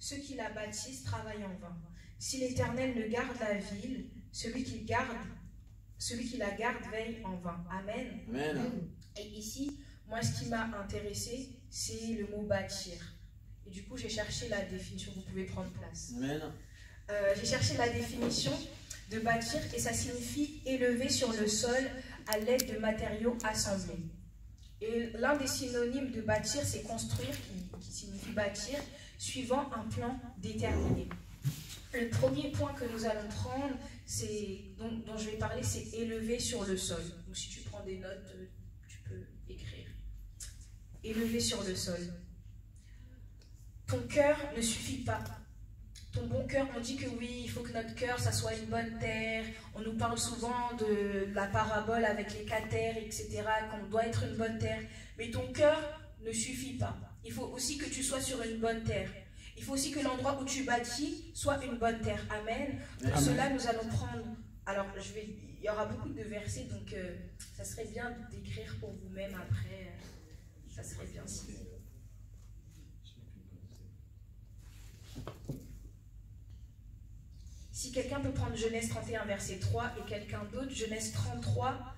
ceux qui la bâtissent travaillent en vain. Si l'Éternel ne garde la ville, celui qui la garde veille en vain. Amen. Amen. Et ici, moi, ce qui m'a intéressé, c'est le mot bâtir. Et du coup, j'ai cherché la définition. Vous pouvez prendre place. Amen. J'ai cherché la définition de bâtir et ça signifie élever sur le sol à l'aide de matériaux assemblés. Et l'un des synonymes de bâtir, c'est construire, qui signifie bâtir, suivant un plan déterminé. Le premier point que nous allons prendre, dont je vais parler, c'est élever sur le sol. Donc si tu prends des notes, tu peux écrire. Élever sur le sol. Ton cœur ne suffit pas. Ton bon cœur, on dit que oui, il faut que notre cœur, ça soit une bonne terre. On nous parle souvent de la parabole avec les 4 terres, etc., qu'on doit être une bonne terre. Mais ton cœur ne suffit pas. Il faut aussi que tu sois sur une bonne terre. Il faut aussi que l'endroit où tu bâtis soit une bonne terre. Amen. Pour cela, nous allons prendre... Alors, il y aura beaucoup de versets, donc ça serait bien d'écrire pour vous-même après. Ça serait bien si... Si quelqu'un peut prendre Genèse 31, verset 3, et quelqu'un d'autre, Genèse 33,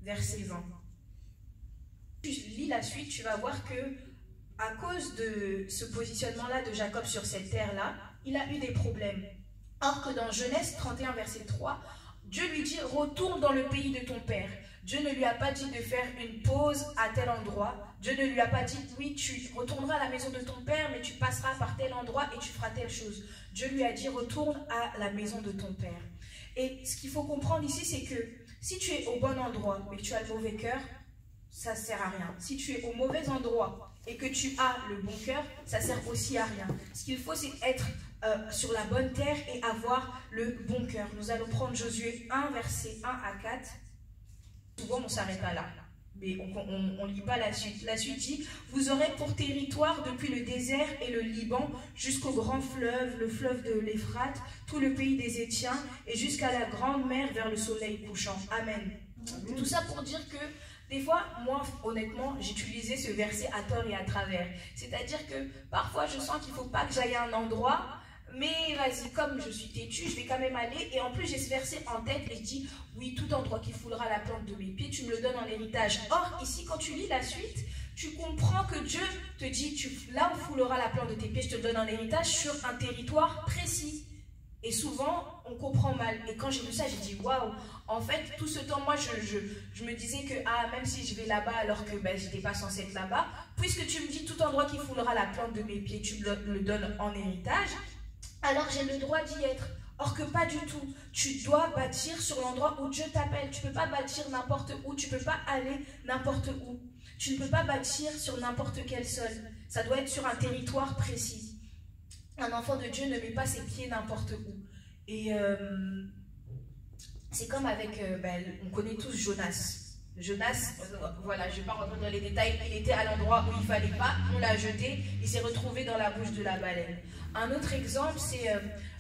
verset 20. Tu lis la suite, tu vas voir que à cause de ce positionnement-là de Jacob sur cette terre-là, il a eu des problèmes. Or que dans Genèse 31, verset 3, Dieu lui dit « Retourne dans le pays de ton père ». Dieu ne lui a pas dit de faire une pause à tel endroit. Dieu ne lui a pas dit « Oui, tu retourneras à la maison de ton père, mais tu passeras par tel endroit et tu feras telle chose ». Dieu lui a dit « Retourne à la maison de ton père ». Et ce qu'il faut comprendre ici, c'est que si tu es au bon endroit, mais que tu as le mauvais cœur, ça ne sert à rien. Si tu es au mauvais endroit et que tu as le bon cœur, ça ne sert aussi à rien. Ce qu'il faut, c'est être sur la bonne terre et avoir le bon cœur. Nous allons prendre Josué 1, versets 1 à 4. Souvent, on ne s'arrête pas là, mais on ne lit pas la suite. La suite dit « Vous aurez pour territoire depuis le désert et le Liban jusqu'au grand fleuve, le fleuve de l'Euphrate, tout le pays des Étiens et jusqu'à la grande mer vers le soleil couchant. Amen. » Tout ça pour dire que des fois, moi, honnêtement, j'utilisais ce verset à tort et à travers. C'est-à-dire que parfois, je sens qu'il ne faut pas que j'aille à un endroit, mais vas-y, comme je suis têtue, je vais quand même aller. Et en plus, j'ai ce verset en tête et je dis, oui, tout endroit qui foulera la plante de mes pieds, tu me le donnes en héritage. Or, ici, quand tu lis la suite, tu comprends que Dieu te dit, là où foulera la plante de tes pieds, je te le donne en héritage sur un territoire précis. Et souvent, on comprend mal. Et quand j'ai vu ça, j'ai dit, waouh, en fait, tout ce temps, moi, je me disais que, même si je vais là-bas alors que je n'étais pas censée être là-bas, puisque tu me dis tout endroit qui foulera la plante de mes pieds, tu me le donnes en héritage, alors j'ai le droit d'y être. Or que pas du tout. Tu dois bâtir sur l'endroit où Dieu t'appelle. Tu ne peux pas bâtir n'importe où. Tu ne peux pas aller n'importe où. Tu ne peux pas bâtir sur n'importe quel sol. Ça doit être sur un territoire précis. Un enfant de Dieu ne met pas ses pieds n'importe où. Et c'est comme avec, on connaît tous Jonas. Jonas, voilà, je ne vais pas rentrer dans les détails, il était à l'endroit où il ne fallait pas, on l'a jeté, il s'est retrouvé dans la bouche de la baleine. Un autre exemple, c'est,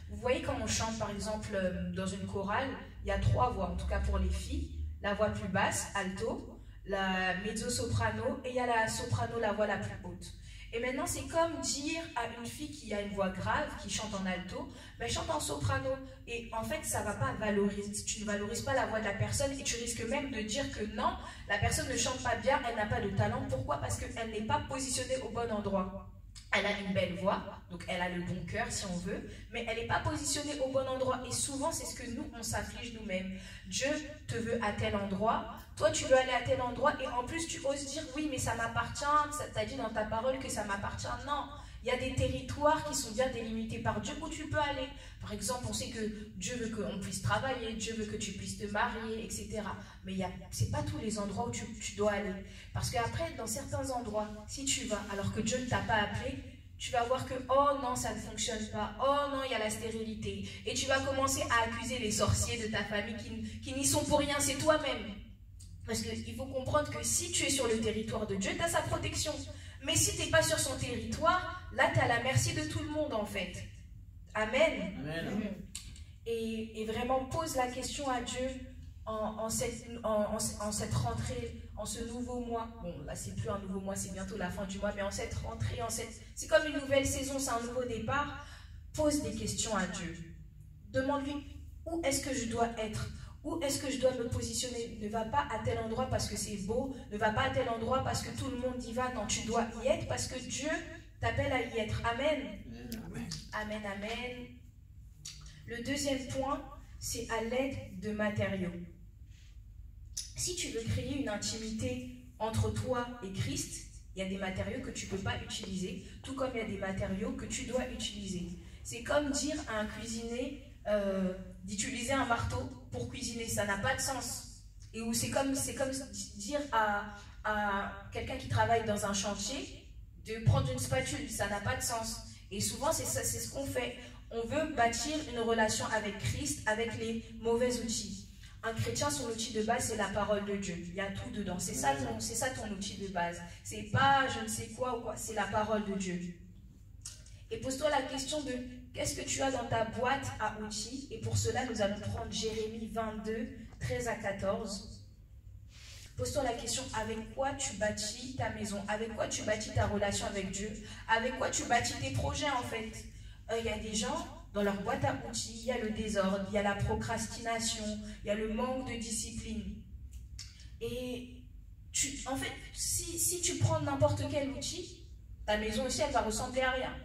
vous voyez quand on chante par exemple dans une chorale, il y a 3 voix, en tout cas pour les filles, la voix plus basse, alto, la mezzo-soprano, et il y a la soprano, la voix la plus haute. Et maintenant, c'est comme dire à une fille qui a une voix grave, qui chante en alto, chante en soprano. Et en fait, ça ne va pas valoriser, tu ne valorises pas la voix de la personne et tu risques même de dire que non, la personne ne chante pas bien, elle n'a pas de talent. Pourquoi? Parce qu'elle n'est pas positionnée au bon endroit. Elle a une belle voix, donc elle a le bon cœur si on veut, mais elle n'est pas positionnée au bon endroit. Et souvent, c'est ce que nous, on s'afflige nous-mêmes. Dieu te veut à tel endroit, toi tu veux aller à tel endroit, et en plus tu oses dire oui, mais ça m'appartient, ça t'a dit dans ta parole que ça m'appartient. Non, il y a des territoires qui sont bien délimités par Dieu où tu peux aller. Par exemple, on sait que Dieu veut qu'on puisse travailler, Dieu veut que tu puisses te marier, etc. Mais ce n'est pas tous les endroits où tu dois aller. Parce qu'après, dans certains endroits, si tu vas alors que Dieu ne t'a pas appelé, tu vas voir que, oh non, ça ne fonctionne pas, oh non, il y a la stérilité. Et tu vas commencer à accuser les sorciers de ta famille qui n'y sont pour rien, c'est toi-même. Parce qu'il faut comprendre que si tu es sur le territoire de Dieu, tu as sa protection. Mais si tu n'es pas sur son territoire, là, tu es à la merci de tout le monde, en fait. Amen. Amen. Et vraiment, pose la question à Dieu. en cette rentrée, en ce nouveau mois, bon là c'est plus un nouveau mois, c'est bientôt la fin du mois, mais en cette rentrée, c'est comme une nouvelle saison, c'est un nouveau départ, pose des questions à Dieu. Demande-lui, où est-ce que je dois être? Où est-ce que je dois me positionner? Ne va pas à tel endroit parce que c'est beau, ne va pas à tel endroit parce que tout le monde y va. Non, tu dois y être parce que Dieu t'appelle à y être. Amen. Amen, amen. Le deuxième point, c'est à l'aide de matériaux. Si tu veux créer une intimité entre toi et Christ, il y a des matériaux que tu ne peux pas utiliser, tout comme il y a des matériaux que tu dois utiliser. C'est comme dire à un cuisinier d'utiliser un marteau pour cuisiner, ça n'a pas de sens. Et c'est comme dire à quelqu'un qui travaille dans un chantier de prendre une spatule, ça n'a pas de sens. Et souvent, c'est ce qu'on fait. On veut bâtir une relation avec Christ avec les mauvais outils. Un chrétien, son outil de base, c'est la parole de Dieu. Il y a tout dedans. C'est ça ton outil de base. C'est pas je ne sais quoi ou quoi, c'est la parole de Dieu. Et pose-toi la question de qu'est-ce que tu as dans ta boîte à outils? Et pour cela, nous allons prendre Jérémie 22, 13 à 14. Pose-toi la question, avec quoi tu bâtis ta maison? Avec quoi tu bâtis ta relation avec Dieu? Avec quoi tu bâtis tes projets en fait? Il y a des gens, dans leur boîte à outils, il y a le désordre, il y a la procrastination, il y a le manque de discipline. Et en fait, si tu prends n'importe quel outil, ta maison aussi, elle va ressembler à rien.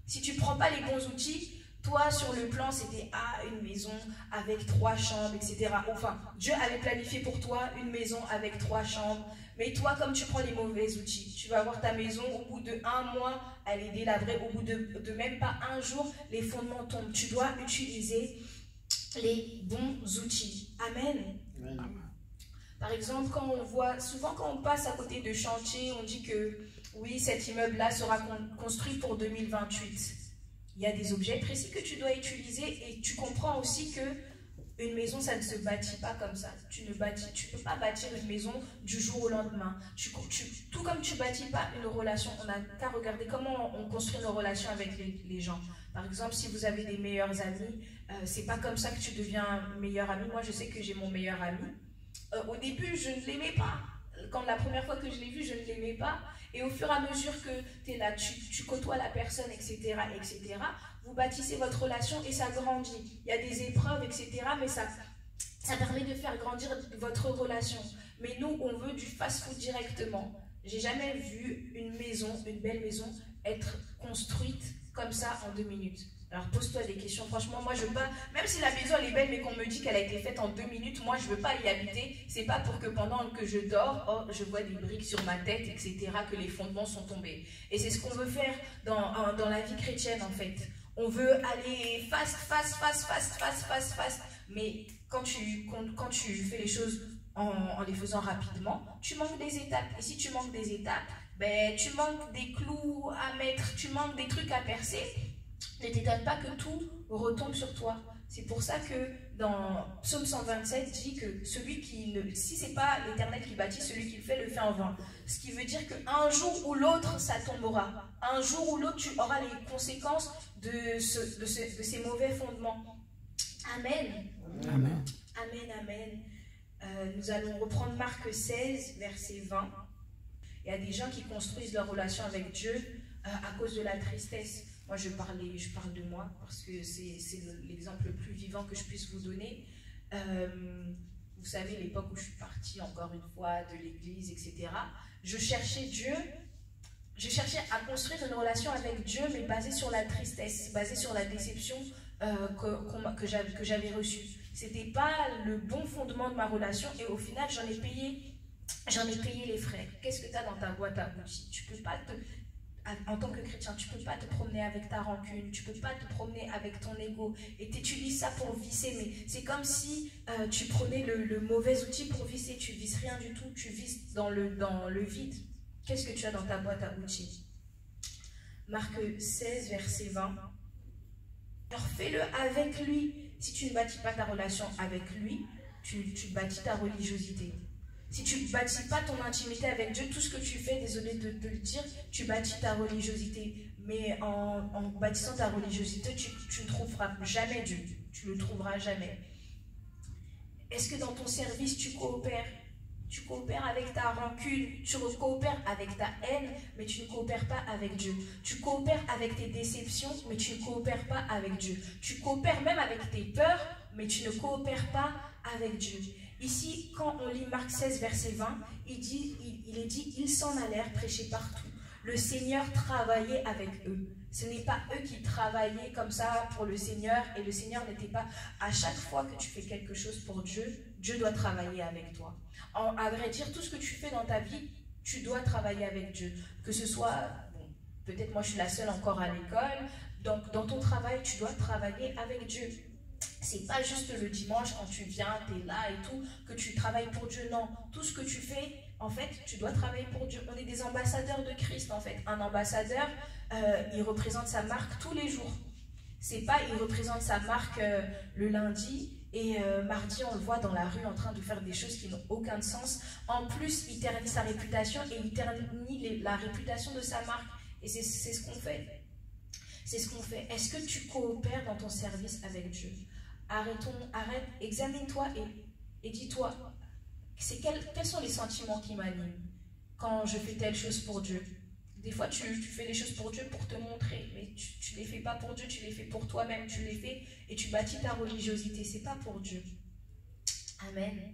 Si tu ne prends pas les bons outils, toi, sur le plan, c'était une maison avec 3 chambres, etc. Enfin, Dieu avait planifié pour toi une maison avec 3 chambres. Mais toi, comme tu prends les mauvais outils, tu vas voir ta maison, au bout de 1 mois, elle est délabrée. Au bout de même pas 1 jour, les fondements tombent. Tu dois utiliser les bons outils. Amen. Amen. Par exemple, souvent quand on passe à côté de chantiers, on dit que oui, cet immeuble-là sera construit pour 2028. Il y a des objets précis que tu dois utiliser et tu comprends aussi que une maison, ça ne se bâtit pas comme ça. Tu ne peux pas bâtir une maison du jour au lendemain. Tout comme tu ne bâtis pas une relation, on n'a qu'à regarder comment on construit nos relations avec les gens. Par exemple, si vous avez des meilleurs amis, c'est pas comme ça que tu deviens meilleur ami. Moi, je sais que j'ai mon meilleur ami. Au début, je ne l'aimais pas. Quand la première fois que je l'ai vu, je ne l'aimais pas. Et au fur et à mesure que tu es là, tu côtoies la personne, etc., vous bâtissez votre relation et ça grandit. Il y a des épreuves, etc., mais ça permet de faire grandir votre relation. Mais nous, on veut du fast-food directement. J'ai jamais vu une belle maison, être construite comme ça en 2 minutes. Alors pose-toi des questions, franchement, moi je veux pas, même si la maison elle est belle mais qu'on me dit qu'elle a été faite en 2 minutes, moi je veux pas y habiter, c'est pas pour que pendant que je dors, je vois des briques sur ma tête, etc., que les fondements sont tombés. Et c'est ce qu'on veut faire dans la vie chrétienne en fait. On veut aller fast, mais quand tu fais les choses en les faisant rapidement, tu manques des étapes. Et si tu manques des étapes, ben, tu manques des clous à mettre, tu manques des trucs à percer. Ne t'étonne pas que tout retombe sur toi. C'est pour ça que dans Psaume 127 dit que si ce n'est pas l'Éternel qui bâtit, celui qui le fait en vain. Ce qui veut dire qu'un jour ou l'autre, ça tombera. Un jour ou l'autre, tu auras les conséquences de ces mauvais fondements. Amen. Amen. Amen, amen. Nous allons reprendre Marc 16, verset 20. Il y a des gens qui construisent leur relation avec Dieu à cause de la tristesse. Moi, je parle de moi parce que c'est l'exemple le plus vivant que je puisse vous donner. Vous savez, l'époque où je suis partie, encore une fois, de l'église, etc., je cherchais Dieu, je cherchais à construire une relation avec Dieu, mais basée sur la tristesse, basée sur la déception que j'avais reçue. Ce n'était pas le bon fondement de ma relation et au final, j'en ai payé les frais. Qu'est-ce que tu as dans ta boîte à outils? Tu peux pas en tant que chrétien, tu ne peux pas te promener avec ta rancune, tu ne peux pas te promener avec ton ego et tu utilises ça pour visser, mais c'est comme si tu prenais le mauvais outil pour visser, tu ne vises rien du tout, tu vises dans le vide. Qu'est-ce que tu as dans ta boîte à outils? Marc 16, verset 20. Alors fais-le avec lui. Si tu ne bâtis pas ta relation avec lui, tu bâtis ta religiosité. Si tu ne bâtis pas ton intimité avec Dieu, tout ce que tu fais, désolé de le dire, tu bâtis ta religiosité. Mais en bâtissant ta religiosité, tu ne trouveras jamais Dieu. Tu ne le trouveras jamais. Est-ce que dans ton service, tu coopères? Tu coopères avec ta rancune, tu coopères avec ta haine, mais tu ne coopères pas avec Dieu. Tu coopères avec tes déceptions, mais tu ne coopères pas avec Dieu. Tu coopères même avec tes peurs, mais tu ne coopères pas avec Dieu. Ici, quand on lit Marc 16, verset 20, il est dit, ils s'en allèrent prêcher partout. Le Seigneur travaillait avec eux. Ce n'est pas eux qui travaillaient comme ça pour le Seigneur, et le Seigneur n'était pas... À chaque fois que tu fais quelque chose pour Dieu, Dieu doit travailler avec toi. À vrai dire, tout ce que tu fais dans ta vie, tu dois travailler avec Dieu. Que ce soit, bon, peut-être moi je suis la seule encore à l'école, donc dans ton travail, tu dois travailler avec Dieu. C'est pas juste le dimanche quand tu viens, tu es là et tout, que tu travailles pour Dieu. Non, tout ce que tu fais, en fait, tu dois travailler pour Dieu. On est des ambassadeurs de Christ, en fait. Un ambassadeur, il représente sa marque tous les jours. C'est pas, il représente sa marque le lundi, et mardi, on le voit dans la rue en train de faire des choses qui n'ont aucun sens. En plus, il ternit sa réputation et il ternit la réputation de sa marque. Et c'est ce qu'on fait. C'est ce qu'on fait. Est-ce que tu coopères dans ton service avec Dieu? Arrête, examine-toi et dis-toi, quels sont les sentiments qui m'animent quand je fais telle chose pour Dieu? Des fois, tu fais les choses pour Dieu pour te montrer, mais tu ne les fais pas pour Dieu, tu les fais pour toi-même, tu les fais et tu bâtis ta religiosité. Ce n'est pas pour Dieu. Amen.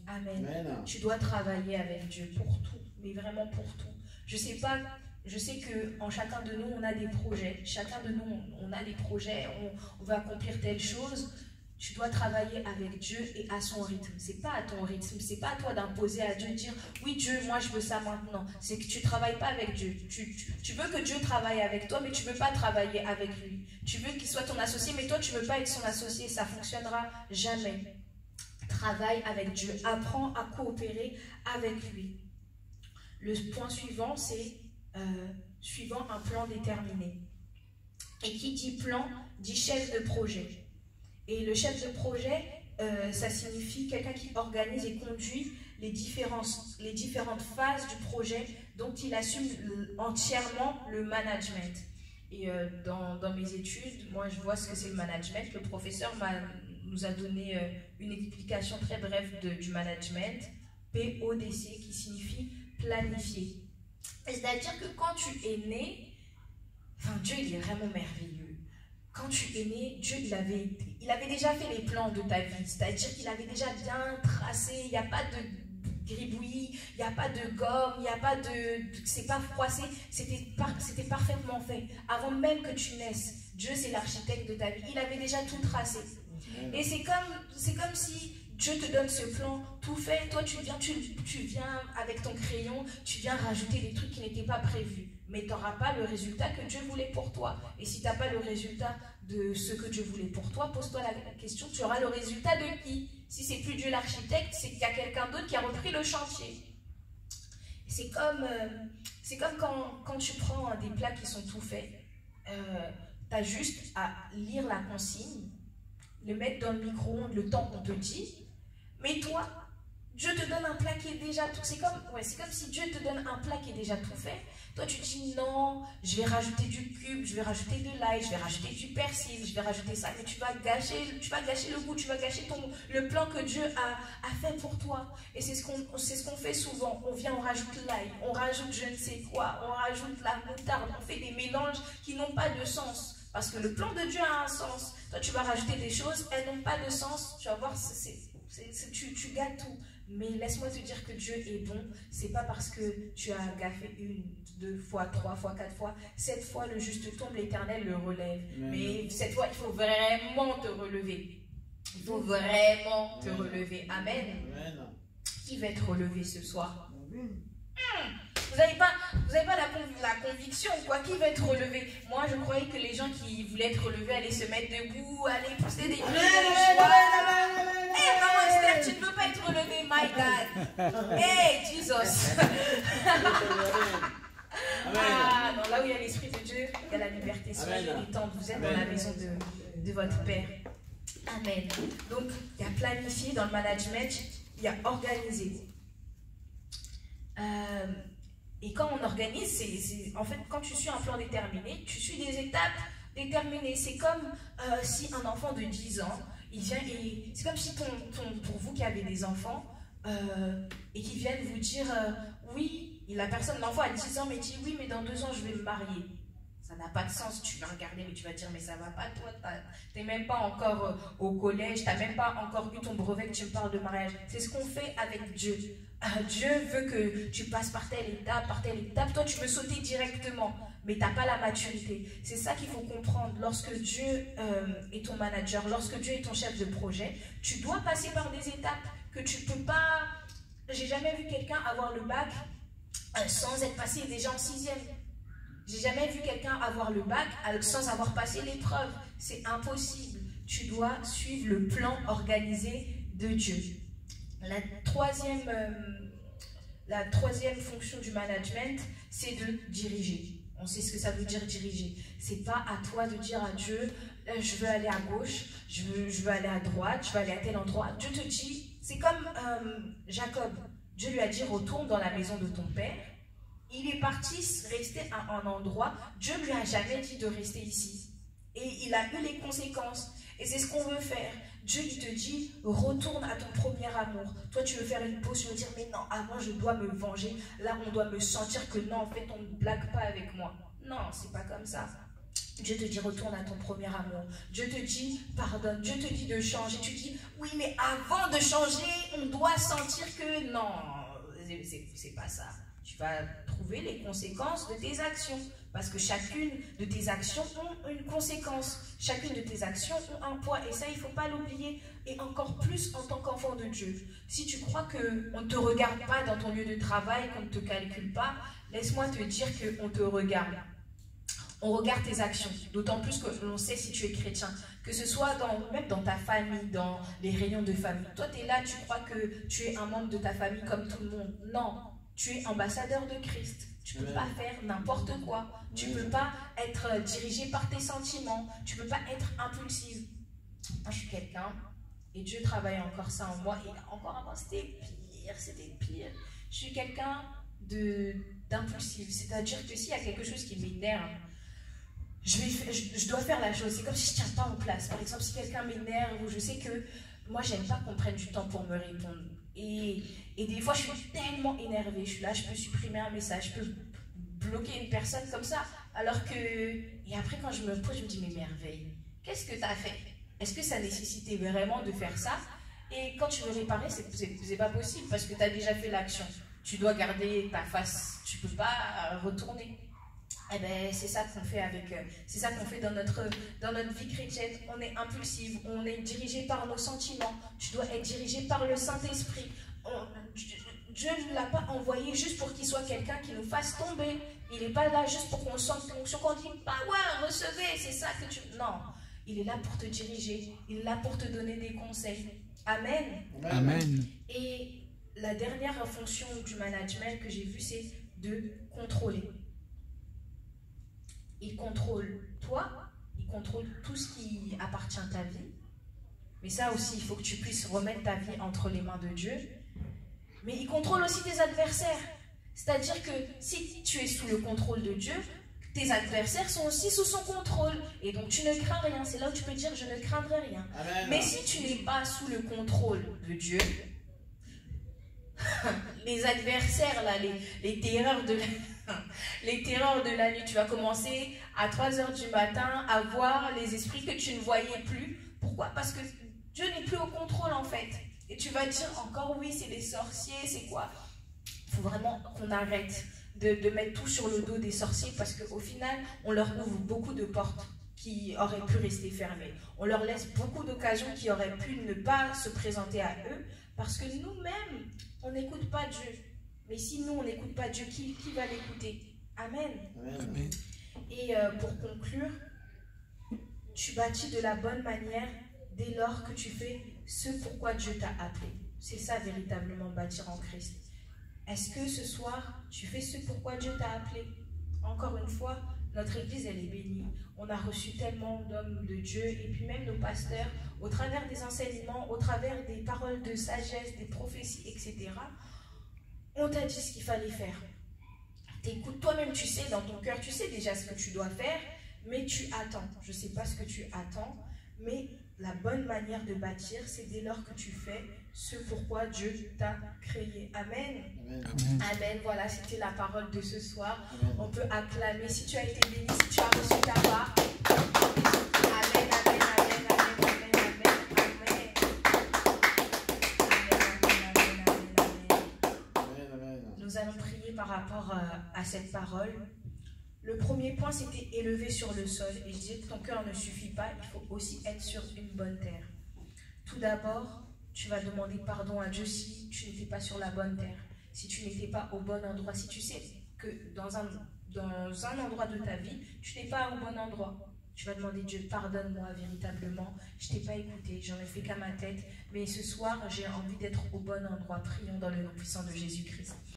Amen. Amen. Tu dois travailler avec Dieu pour tout, mais vraiment pour tout. Je sais qu'en chacun de nous, on a des projets. Chacun de nous, on a des projets, on veut accomplir telle chose. Tu dois travailler avec Dieu et à son rythme. C'est pas à ton rythme, c'est pas à toi d'imposer à Dieu, de dire oui Dieu, moi je veux ça maintenant. C'est que tu travailles pas avec Dieu. Tu veux que Dieu travaille avec toi, mais tu veux pas travailler avec lui. Tu veux qu'il soit ton associé, mais toi tu veux pas être son associé. Ça fonctionnera jamais. Travaille avec Dieu. Apprends à coopérer avec lui. Le point suivant, c'est suivant un plan déterminé. Et qui dit plan, dit chef de projet. Et le chef de projet, ça signifie quelqu'un qui organise et conduit les différentes phases du projet dont il assume entièrement le management. Et dans mes études, moi je vois ce que c'est le management. Le professeur nous a donné une explication très brève du management, PODC, qui signifie planifier. C'est-à-dire que quand tu es né, enfin Dieu il est vraiment merveilleux. Quand tu es né, Dieu il avait déjà fait les plans de ta vie, c'est-à-dire qu'il avait déjà bien tracé, il n'y a pas de gribouillis, il n'y a pas de gomme, il n'y a pas c'est pas froissé, c'était parfaitement fait. Avant même que tu naisses, Dieu c'est l'architecte de ta vie, il avait déjà tout tracé. Et c'est comme si Dieu te donne ce plan tout fait, toi tu viens avec ton crayon, tu viens rajouter des trucs qui n'étaient pas prévus. Mais tu n'auras pas le résultat que Dieu voulait pour toi. Et si tu n'as pas le résultat de ce que Dieu voulait pour toi, pose-toi la question, tu auras le résultat de qui? Si c'est plus Dieu l'architecte, c'est qu'il y a quelqu'un d'autre qui a repris le chantier. C'est comme quand tu prends des plats qui sont tout faits, tu as juste à lire la consigne, le mettre dans le micro-ondes le temps qu'on te dit, mais toi, Dieu te donne un plat qui est déjà tout... C'est comme si Dieu te donne un plat qui est déjà tout fait. Toi, tu te dis non, je vais rajouter du cube, je vais rajouter de l'ail, je vais rajouter du persil, je vais rajouter ça. Mais tu vas gâcher le goût, tu vas gâcher le plan que Dieu a fait pour toi. Et c'est ce qu'on fait souvent. On vient, on rajoute l'ail, on rajoute je ne sais quoi, on rajoute la moutarde, on fait des mélanges qui n'ont pas de sens. Parce que le plan de Dieu a un sens. Toi, tu vas rajouter des choses, elles n'ont pas de sens. Tu vas voir, tu gâtes tout. Mais laisse-moi te dire que Dieu est bon. C'est pas parce que tu as gaffé 1, 2 fois, 3 fois, 4 fois. 7 fois, le juste tombe, l'Éternel le relève. Mais cette fois, il faut vraiment te relever. Il faut vraiment te relever. Amen. Qui va être relevé ce soir? Vous n'avez pas la conviction, quoi. Qui va être relevé? Moi, je croyais que les gens qui voulaient être relevés allaient se mettre debout, allaient pousser des cris de joie. Hey, maman Esther, tu ne veux pas être relevé, my God. Hey, Jesus. Ah, non, là où il y a l'Esprit de Dieu, il y a la liberté. Soyez détente, vous êtes dans la maison de votre Père. Amen. Donc, il y a planifié dans le management, il y a organisé. Et quand on organise, en fait, quand tu suis un plan déterminé, tu suis des étapes déterminées. C'est comme si un enfant de 10 ans, il vient et c'est comme si pour vous qui avez des enfants et qui viennent vous dire oui, la personne, l'enfant a 10 ans mais dit oui mais dans 2 ans je vais me marier. Ça n'a pas de sens, tu vas regarder mais tu vas dire mais ça va pas toi, t'es même pas encore au collège, t'as même pas encore eu ton brevet que tu me parles de mariage. C'est ce qu'on fait avec Dieu. Dieu veut que tu passes par telle étape, toi tu veux sauter directement, mais t'as pas la maturité. C'est ça qu'il faut comprendre. Lorsque Dieu est ton manager, lorsque Dieu est ton chef de projet, tu dois passer par des étapes que tu peux pas... J'ai jamais vu quelqu'un avoir le bac sans être passé déjà en 6e. J'ai jamais vu quelqu'un avoir le bac sans avoir passé l'épreuve. C'est impossible. Tu dois suivre le plan organisé de Dieu. La troisième fonction du management, c'est de diriger. On sait ce que ça veut dire diriger. C'est pas à toi de dire à Dieu, je veux aller à gauche, je veux aller à droite, je veux aller à tel endroit. Dieu te dit, c'est comme Jacob. Dieu lui a dit, retourne dans la maison de ton père. Il est parti rester à un endroit. Dieu ne lui a jamais dit de rester ici. Et il a eu les conséquences. Et c'est ce qu'on veut faire. Dieu, il te dit, retourne à ton premier amour. Toi, tu veux faire une pause, tu veux dire, mais non, avant, je dois me venger. Là, on doit me sentir que non, en fait, on ne blague pas avec moi. Non, c'est pas comme ça. Dieu te dit, retourne à ton premier amour. Dieu te dit, pardonne. Dieu te dit de changer. Tu dis, oui, mais avant de changer, on doit sentir que non, c'est pas ça. Tu vas trouver les conséquences de tes actions. Parce que chacune de tes actions ont une conséquence. Chacune de tes actions ont un poids. Et ça, il ne faut pas l'oublier. Et encore plus en tant qu'enfant de Dieu. Si tu crois qu'on ne te regarde pas dans ton lieu de travail, qu'on ne te calcule pas, laisse-moi te dire qu'on te regarde. On regarde tes actions. D'autant plus que l'on sait si tu es chrétien. Que ce soit même dans ta famille, dans les réunions de famille. Toi, tu es là, tu crois que tu es un membre de ta famille comme tout le monde. Non. Tu es ambassadeur de Christ. Tu ne peux pas faire n'importe quoi. Tu ne peux pas être dirigé par tes sentiments. Tu ne peux pas être impulsive. Moi, je suis quelqu'un, et Dieu travaille encore ça en moi. Et encore avant, c'était pire. Je suis quelqu'un d'impulsif. C'est-à-dire que s'il y a quelque chose qui m'énerve, je dois faire la chose. C'est comme si je ne tiens pas en place. Par exemple, si quelqu'un m'énerve, ou je sais que moi, j'aime pas qu'on prenne du temps pour me répondre. Et des fois, je suis tellement énervée. Je suis là, je peux supprimer un message, je peux bloquer une personne comme ça. Alors que... Et après, quand je me pose, je me dis, mais merveille, qu'est-ce que tu as fait? Est-ce que ça nécessitait vraiment de faire ça? Et quand tu veux réparer, c'est pas possible parce que tu as déjà fait l'action. Tu dois garder ta face. Tu peux pas retourner. Eh ben, c'est ça qu'on fait c'est ça qu'on fait dans notre vie chrétienne. On est impulsive, on est dirigé par nos sentiments. Tu dois être dirigé par le Saint-Esprit. Dieu ne l'a pas envoyé juste pour qu'il soit quelqu'un qui nous fasse tomber. Il n'est pas là juste pour qu'on sente l'onction, qu'on dit « Ah ouais, recevez, c'est ça que tu... » Non, il est là pour te diriger. Il est là pour te donner des conseils. Amen. Amen. Et la dernière fonction du management que j'ai vue, c'est de contrôler. Il contrôle toi, il contrôle tout ce qui appartient à ta vie. Mais ça aussi, il faut que tu puisses remettre ta vie entre les mains de Dieu. Mais il contrôle aussi tes adversaires. C'est-à-dire que si tu es sous le contrôle de Dieu, tes adversaires sont aussi sous son contrôle. Et donc tu ne crains rien. C'est là où tu peux dire, je ne craindrai rien. Amen. Mais si tu n'es pas sous le contrôle de Dieu, les adversaires, là, les terreurs de la nuit, tu vas commencer à 3h du matin à voir les esprits que tu ne voyais plus. Pourquoi? Parce que Dieu n'est plus au contrôle en fait. Et tu vas dire encore oui, c'est les sorciers, c'est quoi? Il faut vraiment qu'on arrête de mettre tout sur le dos des sorciers parce qu'au final, on leur ouvre beaucoup de portes qui auraient pu rester fermées. On leur laisse beaucoup d'occasions qui auraient pu ne pas se présenter à eux parce que nous-mêmes, on n'écoute pas Dieu. Mais si nous, on n'écoute pas Dieu, qui va l'écouter? Amen. Amen. Et pour conclure, tu bâtis de la bonne manière dès lors que tu fais ce pourquoi Dieu t'a appelé. C'est ça véritablement bâtir en Christ. Est-ce que ce soir, tu fais ce pourquoi Dieu t'a appelé? Encore une fois, notre église, elle est bénie. On a reçu tellement d'hommes de Dieu et puis même nos pasteurs, au travers des enseignements, au travers des paroles de sagesse, des prophéties, etc. On t'a dit ce qu'il fallait faire. T'écoutes toi-même, tu sais, dans ton cœur, tu sais déjà ce que tu dois faire, mais tu attends. Je ne sais pas ce que tu attends, Mais la bonne manière de bâtir, c'est dès lors que tu fais ce pourquoi Dieu t'a créé. Amen. Amen. Amen. Voilà, c'était la parole de ce soir. Amen. On peut acclamer. Si tu as été béni, si tu as reçu ta part. Amen, amen, amen, amen, amen, amen, amen. Amen, amen. Nous allons prier par rapport à cette parole. Le premier point, c'était élever sur le sol. Et je disais que ton cœur ne suffit pas, il faut aussi être sur une bonne terre. Tout d'abord, tu vas demander pardon à Dieu si tu n'étais pas sur la bonne terre, si tu n'étais pas au bon endroit, si tu sais que dans un endroit de ta vie, tu n'es pas au bon endroit. Tu vas demander Dieu, pardonne-moi véritablement, je ne t'ai pas écouté, j'en ai fait qu'à ma tête, mais ce soir, j'ai envie d'être au bon endroit. Prions dans le nom puissant de Jésus-Christ.